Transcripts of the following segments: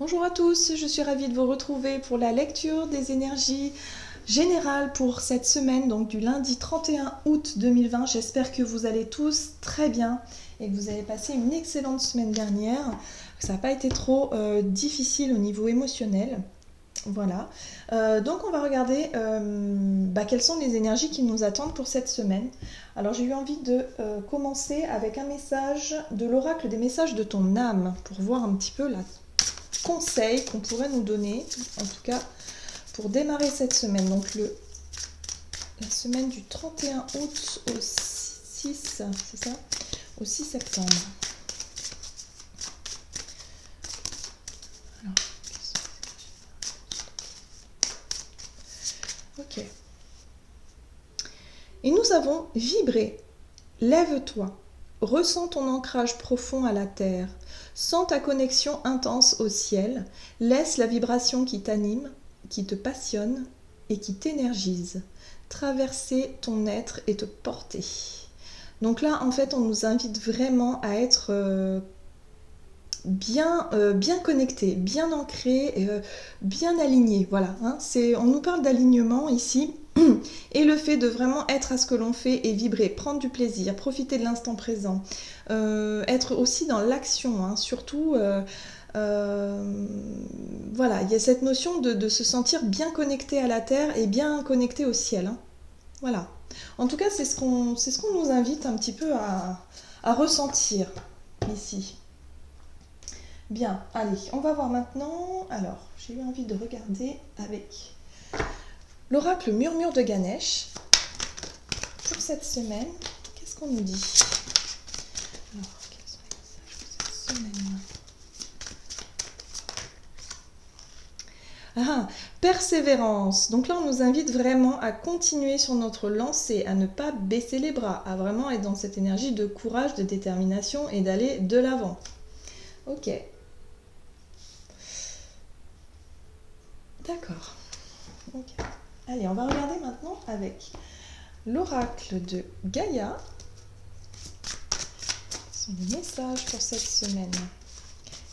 Bonjour à tous, je suis ravie de vous retrouver pour la lecture des énergies générales pour cette semaine, donc du lundi 31 août 2020. J'espère que vous allez tous très bien et que vous avez passé une excellente semaine dernière. Ça n'a pas été trop difficile au niveau émotionnel. Voilà, donc on va regarder quelles sont les énergies qui nous attendent pour cette semaine. Alors j'ai eu envie de commencer avec un message de l'oracle des messages de ton âme pour voir un petit peu la conseils qu'on pourrait nous donner, en tout cas pour démarrer cette semaine. Donc la semaine du 31 août au 6, c'est ça, au 6 septembre. Alors, ok. Et nous avons vibré. Lève-toi. Ressens ton ancrage profond à la terre. Sens ta connexion intense au ciel. Laisse la vibration qui t'anime, qui te passionne et qui t'énergise traverser ton être et te porter. Donc là, en fait, on nous invite vraiment à être bien connecté, bien ancré, bien aligné. Voilà, hein, on nous parle d'alignement ici. Et le fait de vraiment être à ce que l'on fait et vibrer, prendre du plaisir, profiter de l'instant présent, être aussi dans l'action, hein, surtout, voilà, il y a cette notion de se sentir bien connecté à la terre et bien connecté au ciel. Hein. Voilà. En tout cas, c'est ce qu'on nous invite un petit peu à ressentir ici. Bien, allez, on va voir maintenant. Alors, j'ai eu envie de regarder avec l'oracle Murmure de Ganesh pour cette semaine. Qu'est-ce qu'on nous dit? Alors, quels sont les messages pour cette semaine? Ah, persévérance. Donc là, on nous invite vraiment à continuer sur notre lancée, à ne pas baisser les bras, à vraiment être dans cette énergie de courage, de détermination et d'aller de l'avant. Ok. D'accord. Okay. Allez, on va regarder maintenant avec l'oracle de Gaïa. Ce sont les messages pour cette semaine.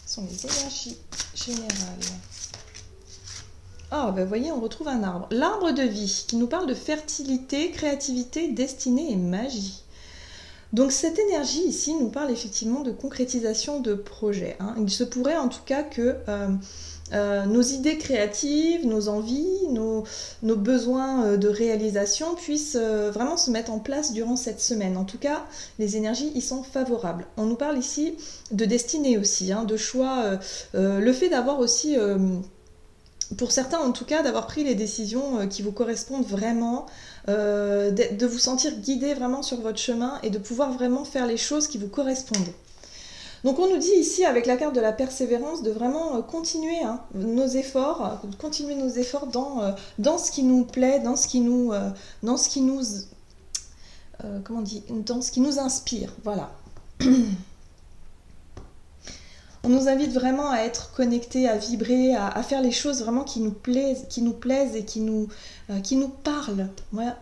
Ce sont les énergies générales. Ah, ben voyez, on retrouve un arbre. L'arbre de vie, qui nous parle de fertilité, créativité, destinée et magie. Donc cette énergie ici nous parle effectivement de concrétisation de projets. Hein. Il se pourrait en tout cas que nos idées créatives, nos envies, nos besoins de réalisation puissent vraiment se mettre en place durant cette semaine. En tout cas, les énergies y sont favorables. On nous parle ici de destinée aussi, hein, de choix, le fait d'avoir aussi... pour certains en tout cas, d'avoir pris les décisions qui vous correspondent vraiment, de vous sentir guidé vraiment sur votre chemin et de pouvoir vraiment faire les choses qui vous correspondent. Donc on nous dit ici avec la carte de la persévérance de vraiment continuer nos efforts, continuer nos efforts dans ce qui nous plaît, dans ce qui nous comment on dit, dans ce qui nous inspire, voilà. On nous invite vraiment à être connectés, à vibrer, à faire les choses vraiment qui nous plaisent et qui nous parlent. Voilà.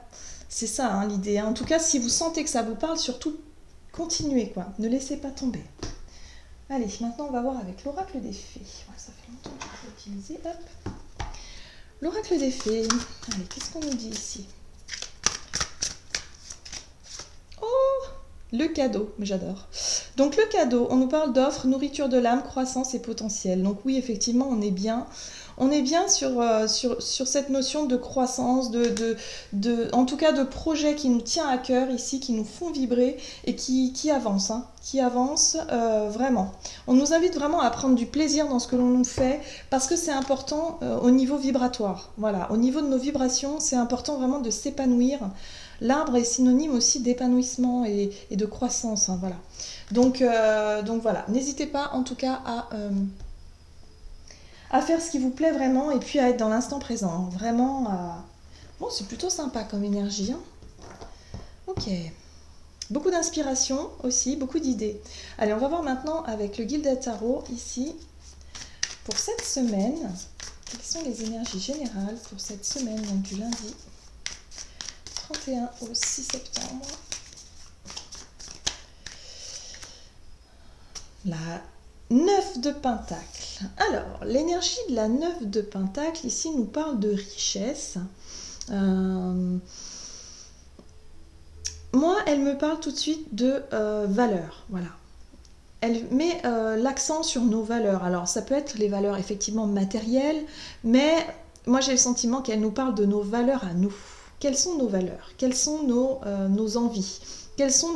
C'est ça hein, l'idée. En tout cas, si vous sentez que ça vous parle, surtout continuez, quoi. Ne laissez pas tomber. Allez, maintenant on va voir avec l'oracle des fées. Ouais, ça fait longtemps que je l'ai utilisé. Hop. L'oracle des fées. Allez, qu'est-ce qu'on nous dit ici? Oh, le cadeau, mais j'adore. Donc le cadeau, on nous parle d'offres, nourriture de l'âme, croissance et potentiel. Donc oui, effectivement, on est bien sur cette notion de croissance, en tout cas de projet qui nous tient à cœur ici, qui nous font vibrer et qui avancent, hein, vraiment. On nous invite vraiment à prendre du plaisir dans ce que l'on nous fait parce que c'est important au niveau vibratoire. Voilà, au niveau de nos vibrations, c'est important vraiment de s'épanouir. L'arbre est synonyme aussi d'épanouissement et de croissance, hein, voilà. Donc voilà, n'hésitez pas en tout cas à faire ce qui vous plaît vraiment et puis à être dans l'instant présent. Vraiment, bon, c'est plutôt sympa comme énergie. Hein. Ok. Beaucoup d'inspiration aussi, beaucoup d'idées. Allez, on va voir maintenant avec le Gilded Tarot ici. Pour cette semaine, quelles sont les énergies générales pour cette semaine, donc du lundi 31 au 6 septembre. La 9 de Pentacle. Alors, l'énergie de la 9 de Pentacle, ici, nous parle de richesse. Moi, elle me parle tout de suite de valeur, voilà. Elle met l'accent sur nos valeurs. Alors, ça peut être les valeurs effectivement matérielles, mais moi, j'ai le sentiment qu'elle nous parle de nos valeurs à nous. Quelles sont nos valeurs? Quelles sont nos envies? Quelles sont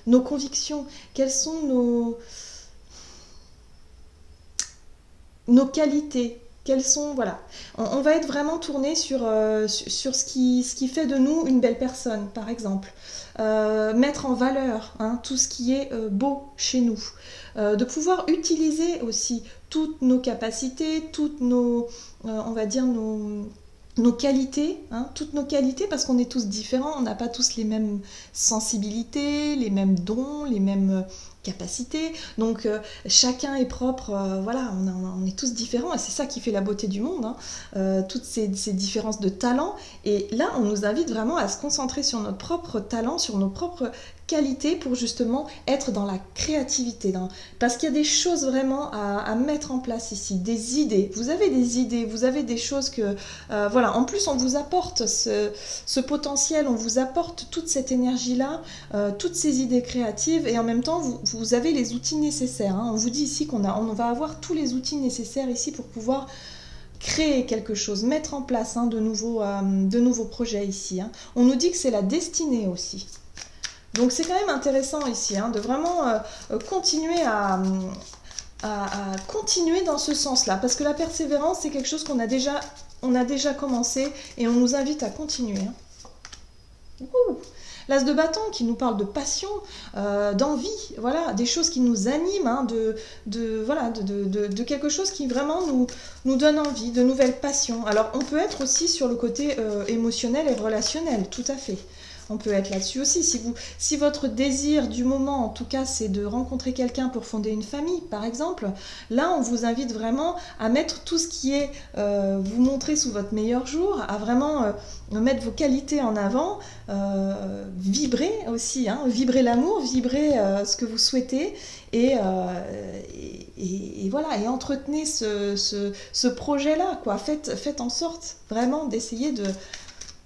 nos convictions? Quelles sont nos qualités? Quelles sont, voilà. On va être vraiment tourné sur ce qui fait de nous une belle personne, par exemple. Mettre en valeur tout ce qui est beau chez nous. De pouvoir utiliser aussi toutes nos capacités, toutes on va dire nos qualités, toutes nos qualités, parce qu'on est tous différents, on n'a pas tous les mêmes sensibilités, les mêmes dons, les mêmes capacités, donc chacun est propre, voilà, on est tous différents, et c'est ça qui fait la beauté du monde, toutes ces différences de talent, et là on nous invite vraiment à se concentrer sur notre propre talent, sur nos propres qualités, pour justement être dans la créativité, parce qu'il y a des choses vraiment à mettre en place ici, des idées, vous avez des choses que, voilà, en plus on vous apporte ce potentiel, on vous apporte toute cette énergie-là, toutes ces idées créatives, et en même temps vous avez les outils nécessaires, on vous dit ici qu'on va avoir tous les outils nécessaires ici pour pouvoir créer quelque chose, mettre en place de nouveaux projets ici. On nous dit que c'est la destinée aussi. Donc c'est quand même intéressant ici de vraiment continuer à continuer dans ce sens-là, parce que la persévérance, c'est quelque chose qu'on a déjà commencé, et on nous invite à continuer. L'as de bâton qui nous parle de passion, d'envie, voilà, des choses qui nous animent, de quelque chose qui vraiment nous donne envie, de nouvelles passions. Alors on peut être aussi sur le côté émotionnel et relationnel, tout à fait. On peut être là-dessus aussi. Si votre désir du moment, en tout cas, c'est de rencontrer quelqu'un pour fonder une famille, par exemple, là, on vous invite vraiment à mettre tout ce qui est vous montrer sous votre meilleur jour, à vraiment mettre vos qualités en avant, vibrer aussi, vibrer l'amour, vibrer ce que vous souhaitez, et voilà, et entretenez ce projet-là, quoi. Faites en sorte vraiment d'essayer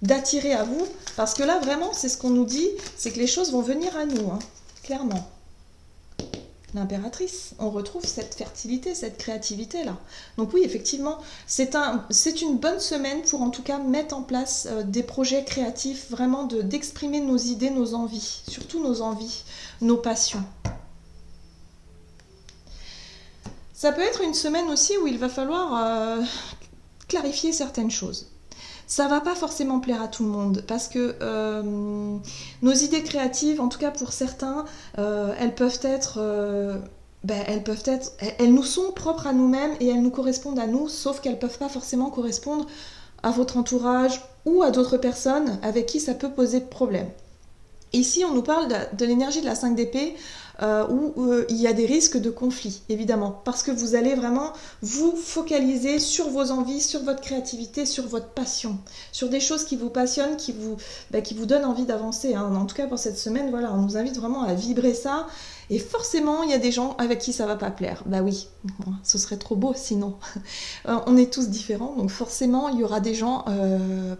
d'attirer à vous, parce que là vraiment c'est ce qu'on nous dit, c'est que les choses vont venir à nous, clairement. L'impératrice, on retrouve cette fertilité, cette créativité là. Donc oui, effectivement, c'est une bonne semaine pour en tout cas mettre en place des projets créatifs, vraiment d'exprimer nos idées, nos envies, surtout nos envies, nos passions. Ça peut être une semaine aussi où il va falloir clarifier certaines choses. Ça va pas forcément plaire à tout le monde, parce que nos idées créatives, en tout cas pour certains, elles nous sont propres à nous-mêmes, et elles nous correspondent à nous, sauf qu'elles peuvent pas forcément correspondre à votre entourage ou à d'autres personnes avec qui ça peut poser problème. Ici, on nous parle de l'énergie de la 5 d'épée, où il y a des risques de conflit, évidemment, parce que vous allez vraiment vous focaliser sur vos envies, sur votre créativité, sur votre passion, sur des choses qui vous passionnent, qui vous donnent envie d'avancer. En tout cas, pour cette semaine, voilà, on nous invite vraiment à vibrer ça, et forcément, il y a des gens avec qui ça va pas plaire. Bah oui, ce serait trop beau sinon. On est tous différents, donc forcément, il y aura des gens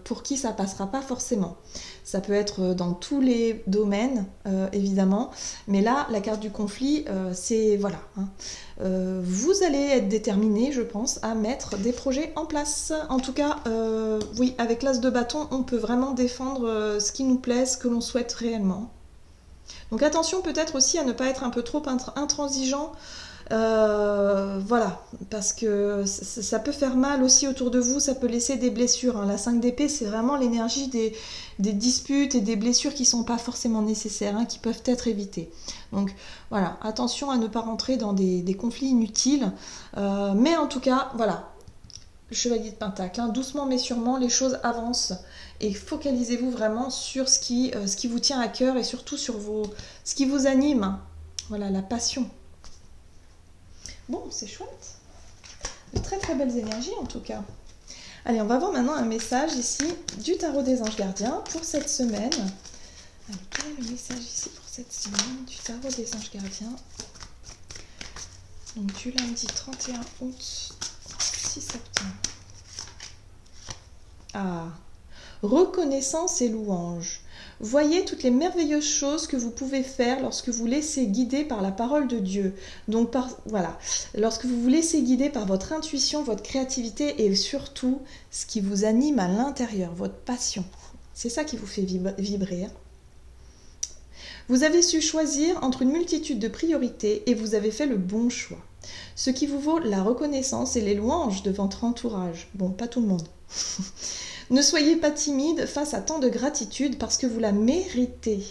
pour qui ça passera pas forcément. Ça peut être dans tous les domaines, évidemment. Mais là, la carte du conflit, c'est... Voilà. Vous allez être déterminés, je pense, à mettre des projets en place. En tout cas, oui, avec l'as de bâton, on peut vraiment défendre ce qui nous plaît, ce que l'on souhaite réellement. Donc attention peut-être aussi à ne pas être un peu trop intransigeant. Voilà, parce que ça peut faire mal aussi autour de vous, ça peut laisser des blessures. La 5 d'épée, c'est vraiment l'énergie des disputes et des blessures qui ne sont pas forcément nécessaires, qui peuvent être évitées. Donc voilà, attention à ne pas rentrer dans des conflits inutiles. Mais en tout cas, voilà, le chevalier de Pentacle, doucement mais sûrement, les choses avancent. Et focalisez-vous vraiment sur ce qui vous tient à cœur, et surtout sur ce qui vous anime. Voilà, la passion. Bon, c'est chouette. De très très belles énergies en tout cas. Allez, on va voir maintenant un message ici du tarot des anges gardiens pour cette semaine. Allez, quel est le message ici pour cette semaine du tarot des anges gardiens? Donc du lundi 31 août au 6 septembre. Ah, reconnaissance et louange. Voyez toutes les merveilleuses choses que vous pouvez faire lorsque vous laissez guider par la parole de Dieu. Donc voilà, lorsque vous vous laissez guider par votre intuition, votre créativité et surtout ce qui vous anime à l'intérieur, votre passion. C'est ça qui vous fait vibrer. Hein. Vous avez su choisir entre une multitude de priorités et vous avez fait le bon choix. Ce qui vous vaut la reconnaissance et les louanges de votre entourage. Bon, pas tout le monde. Ne soyez pas timide face à tant de gratitude parce que vous la méritez.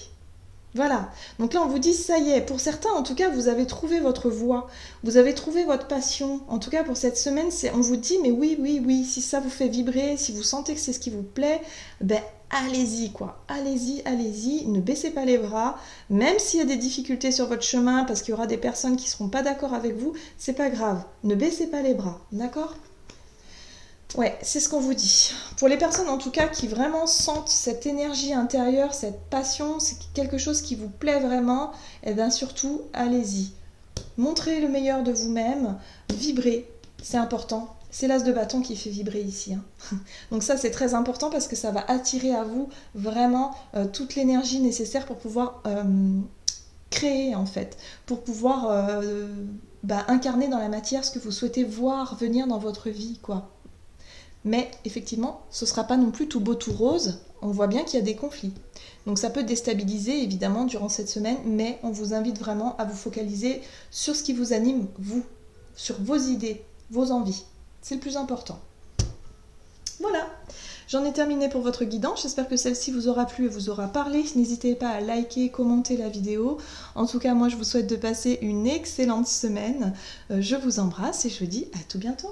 Voilà. Donc là, on vous dit, ça y est. Pour certains, en tout cas, vous avez trouvé votre voie. Vous avez trouvé votre passion. En tout cas, pour cette semaine, on vous dit, mais oui, oui, oui, si ça vous fait vibrer, si vous sentez que c'est ce qui vous plaît, ben allez-y, quoi. Allez-y, allez-y. Ne baissez pas les bras. Même s'il y a des difficultés sur votre chemin, parce qu'il y aura des personnes qui ne seront pas d'accord avec vous, c'est pas grave. Ne baissez pas les bras. D'accord ? Ouais, c'est ce qu'on vous dit. Pour les personnes en tout cas qui vraiment sentent cette énergie intérieure, cette passion, c'est quelque chose qui vous plaît vraiment, et bien surtout, allez-y. Montrez le meilleur de vous-même, vibrez, c'est important. C'est l'as de bâton qui fait vibrer ici. Hein. Donc ça, c'est très important parce que ça va attirer à vous vraiment toute l'énergie nécessaire pour pouvoir créer en fait, pour pouvoir incarner dans la matière ce que vous souhaitez voir venir dans votre vie, quoi. Mais effectivement, ce ne sera pas non plus tout beau, tout rose. On voit bien qu'il y a des conflits. Donc ça peut déstabiliser évidemment durant cette semaine, mais on vous invite vraiment à vous focaliser sur ce qui vous anime, vous, sur vos idées, vos envies. C'est le plus important. Voilà, j'en ai terminé pour votre guidance. J'espère que celle-ci vous aura plu et vous aura parlé. N'hésitez pas à liker, commenter la vidéo. En tout cas, moi, je vous souhaite de passer une excellente semaine. Je vous embrasse et je vous dis à tout bientôt.